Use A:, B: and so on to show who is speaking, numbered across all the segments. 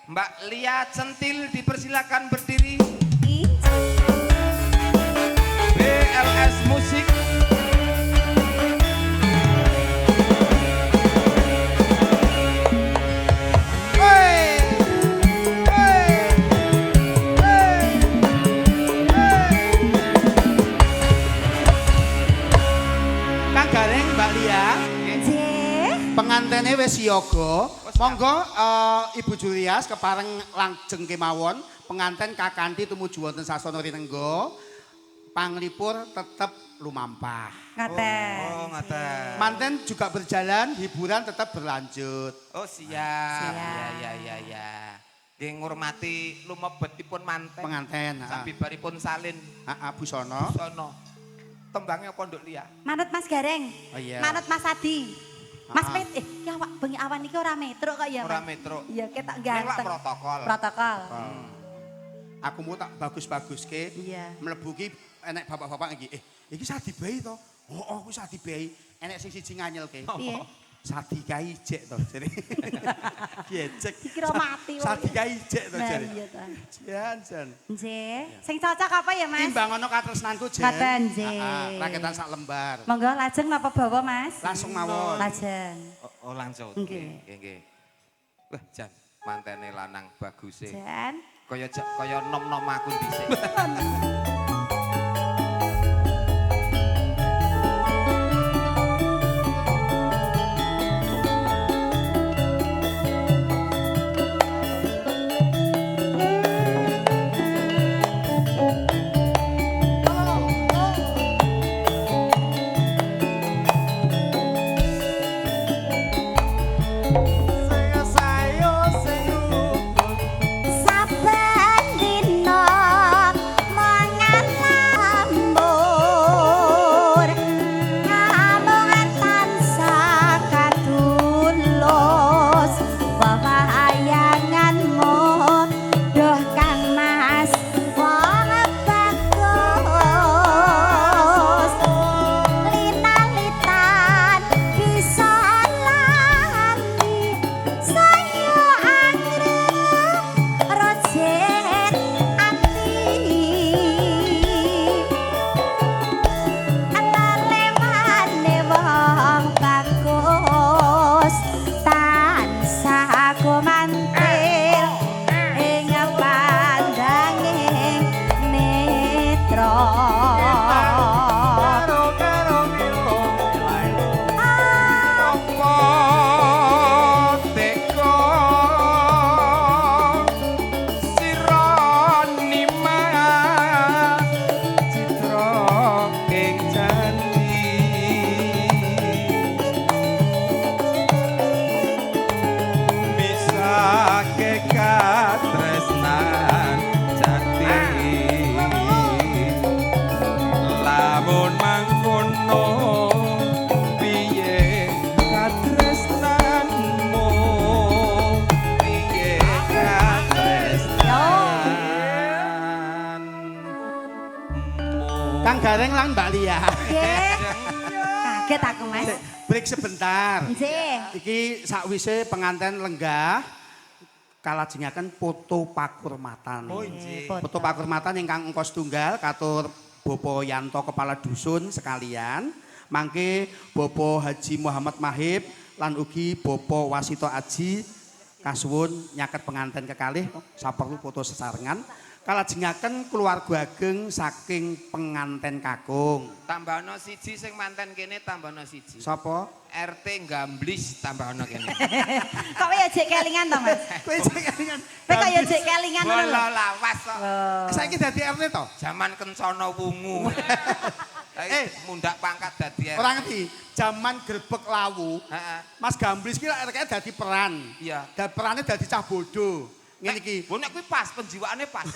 A: Mbak Lia Centil dipersilakan berdiri. BLS Musik.
B: Kang Gareng Mbak Lia. Pengantene wis yoga. Monggo Ibu Julias kepareng langjeng kemawon penganten kakanthi tumuju wonten sasana rinengga. Panglipur tetep lumampah.
C: Ngaten.
A: Oh, ngaten.
B: Manten juga berjalan, hiburan tetap berlanjut.
A: Oh, siap. Ya. Nggih ngurmati lumebetipun manten.
B: Penganten.
A: Sabibaripun salin
B: Busana.
A: sono. Tembangnya pondok Lia.
C: Manut Mas Gareng.
B: Oh iya.
C: Manut Mas Adi. Mas Pit, ya awak bengi awan iki ora metro kok ya, Mas.
A: Ora metro.
C: Iya, ketak
A: Ning lak
C: ganteng.
A: protokol.
C: Protokol.
B: Aku mau tak bagus-baguske.
C: Iya.
B: Mlebu ki enek bapak-bapak iki. Iki Sadi bayi to. Oh, aku Sadi bayi. Enek sing siji nganyelke.
C: Piye?
B: Sadi kae ijek to jare. Kiecek.
C: Dikira mati wong.
B: Sadi kae ijek to
C: Nah,
B: jare.
C: iya ta.
B: Jan.
C: Nggih. Sing cocok apa ya, Mas?
B: Timbang ana katresnanku jen.
C: Ngaten, nggih.
B: Raketan sak lembar.
C: Monggo lajeng napa bawa, Mas?
B: Langsung mawon.
C: Lajeng.
A: Oh, langsung.
C: Nggih.
A: Nggih. Wah, Jan, mantene lanang bagus e.
C: Jan.
A: Kaya nom-nom aku dhisik.
C: Saben dina mangan lambur ngamongan tansah katulus pewayanganmu doh Kang Mas wong bagus litan-litan bisa lali sayo anggrek rojet ati alemane wong bagus tansah gumantil ing pandanging netra
A: Tresnan jati lamun mangkono piye katresnanmu piye katresnanmu
B: Kang Gareng lan Mbak Lia.
C: nggih kaget aku Mas
B: Break sebentar.
C: nggih
B: Iki sakwise penganten lenggah kalajengaken foto pakurmatan.
A: Oh, nggih.
B: Foto pakurmatan ingkang engkos tunggal katur Bapak Yanto kepala dusun sekalian. Mangke Bapak Haji Muhammad Mahib lan ugi Bapak Wasito Aji kasuwun nyaket penganten kekalih saperlu foto sesarengan. Kalajengaken keluarga ageng saking penganten kakung.
A: Tambahno siji sing manten kene tambahno siji.
B: Sapa?
A: RT Gamblis tambahno kene.
C: kok ya jek kelingan to Mas
B: Kowe sing kelingan.
C: kowe kok ya jek kelingan ngono lho
A: Bola lawas kok.
B: Saiki dadi RT to?
A: Zaman kencana wungu. Mundak pangkat dadi RT.
B: Ora ngerti, jaman grebek lawu,
A: Heeh.
B: Mas Gamblis ki RT dadi peran.
A: Iya.
B: Dan perannya dadi cah bodoh. Ngene iki.
A: Bo nek kuwi pas penjiwaane pas.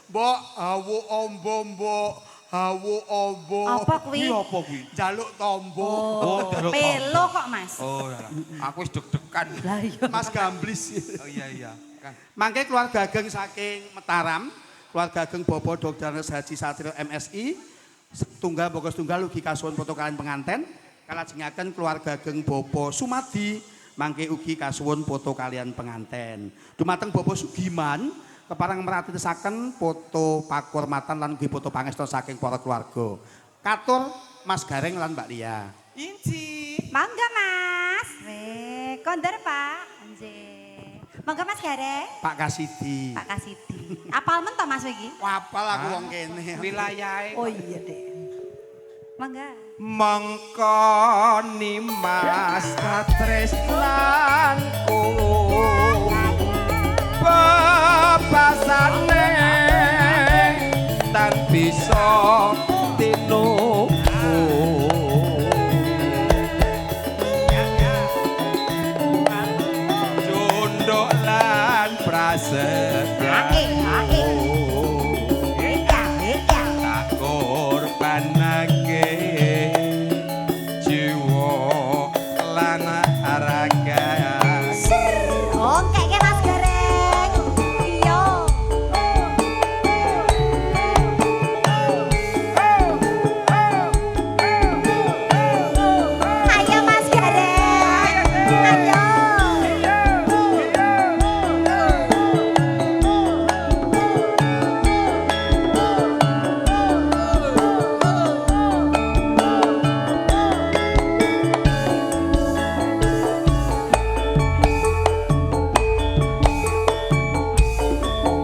B: Mbok hawu ombo mbok hawu ombo.
C: Apa kuwi?
A: Apa kuwi?
B: Jaluk tombo.
A: Oh, jaluk
C: pelo kok Mas
A: Oh, aku wis deg-degan.
C: lah iya
B: Mas Gamblis.
A: Oh iya. Kang.
B: Mangke keluarga ageng saking Mataram, keluarga ageng Bapak Dr. Haji Satrio MSI, tunggal bogos tunggal ugi kasuwun foto kalian penganten, kalajengaken keluarga ageng Bapak Sumadi, mangke ugi kasuwun foto kalian penganten. Dumateng Bapak Sugiman kepareng meratisaken foto pakurmatan lan ugi foto pangestan saking para keluarga. Katur Mas Gareng lan Mbak Lia.
A: Inci.
C: Mangga Mas. Weh, kondur Pak. Nggih. Mangga Mas Gareng.
B: Pak Kasidi.
C: Pak Kasidi. Apal men to Mas iki?
B: Wapal aku wong kene.
A: Wilayahe.
C: Oh iya deh. Mangga.
A: Mengko Mas katresnanku bebasane tan bisa tinuku junduk lan prasetya tak korbanake jiwa lan raga.
C: Oke ke Mas Gareng. Iya. Ayo Mas Gareng. Ayo.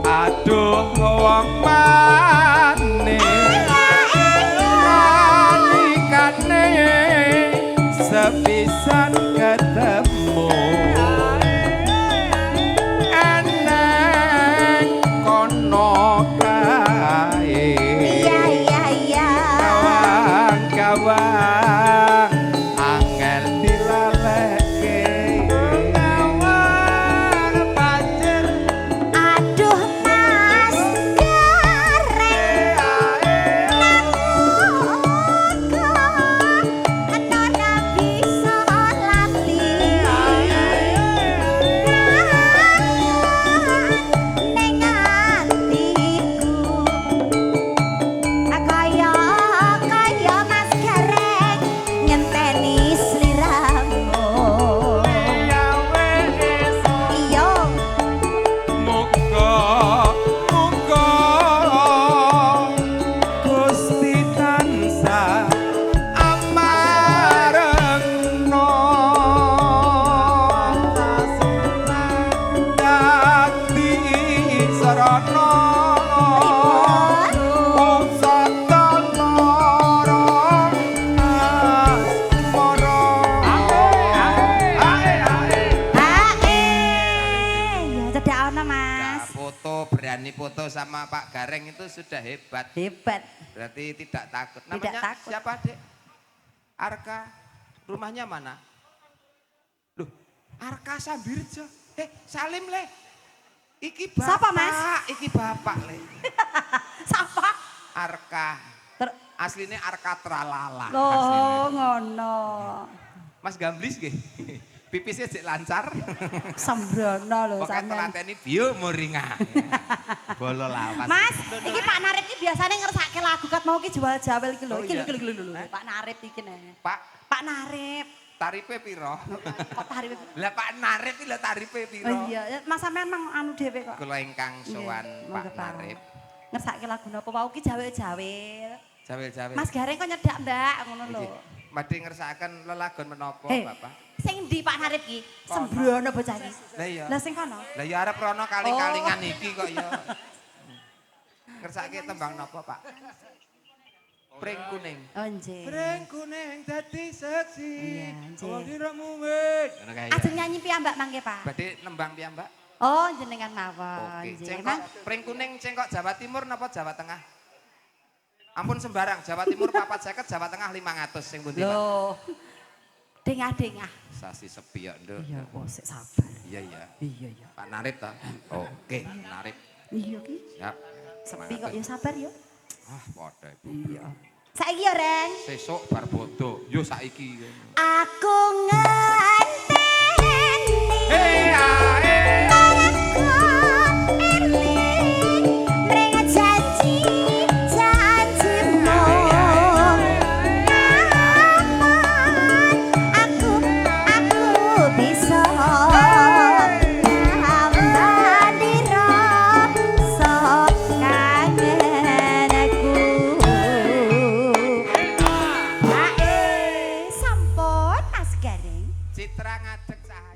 A: Aduh wong manis nalikane sepisan ketemu eneng kono kae
C: Iya iya iya.
A: kawan-kawan angel dilaleke kawan pancen
C: Aduh Mas Gareng. Kenapa bisa lali? Neng atiku. Kaya Mas Gareng nyenteni sliramu. Iya.
A: Muga Gusti tansah amarengno dadi sarana
C: Ya cedak ono Mas.
A: foto berani foto sama Pak Gareng itu sudah hebat.
C: Hebat.
A: Berarti tidak takut.
C: Tidak
A: Namanya
C: takut.
A: siapa, Dek? Arka. Rumahnya mana? Loh, Arka Sambirjo. Salim, Le. Iki bapak.
C: Siapa, Mas?
A: Iki bapak, Le.
C: Sapa?
A: Arka. Aslinya Arka Tralala.
C: Oh, ngono.
A: Mas Gamblis nggih. Pipisnya cek lancar.
C: Sembrono lho
A: Pokoknya
C: sampean.
A: telateni bio moringa. Bolo lawas.
C: Mas, iki Pak Narip iki biasane ngersake lagu kat mau ki jawel-jawel iki lho.
A: Oh,
C: Iki
A: iya.
C: lho. Pak Narip iki nih.
A: Pak,
C: Narip.
A: tarife piro?
C: Kok tarif?
A: Lah Pak Narip iki lho tarife piro?
C: Oh iya, Mas sampean mang anu dhewe kok.
A: Kula ingkang sowan
C: Iya,
A: Pak
C: monggo, Pak.
A: Narip.
C: Ngersake lagu napa wau ki jawel-jawel.
A: Jawel-jawel.
C: Mas Gareng kok nyedak Mbak ngono lho.
A: Badhe ngersakaken lelagon menapa,
C: Hei.
A: Bapak?
C: Sing ndi Pak Narip ki?
A: Kono.
C: Sembrono bocah iki.
A: Lah iya.
C: Lah sing kono.
A: Lah ya arep rono kaling-kalingan
C: Oh.
A: iki kok ya. Ngersake tembang napa, Pak? Pring kuning.
C: Oh nggih.
A: Pring kuning dadi seksi.
C: Iya, nggih.
A: Wong diramu wis. Ngono kae.
C: Ajeng nyanyi piyambak mangke Pak.
A: Badhe nembang piyambak.
C: Oh jenengan mawon.
A: Oke,
C: Nggih.
A: cengkok pring kuning cengkok Jawa Timur napa Jawa Tengah? Ampun sembarang, Jawa Timur 450, Jawa Tengah 500 sing pundi, Pak?
C: Loh. Dengah-dengah.
A: Sasi sepi ya, Nduk.
C: Iya, kok sik sabar.
A: Iya, iya.
C: Iya, iya.
A: Pak Narip ta? Oke, Narip.
C: Iya ki.
A: Siap.
C: Sepi kok ya sabar ya.
A: Ah, padha Ibu.
C: Iya. Saiki ya, Reng.
A: Sesuk bar bodo. Yo saiki.
C: Aku ngenteni.
A: Hei, ae.
C: Bisa
A: ora ngadeg saha.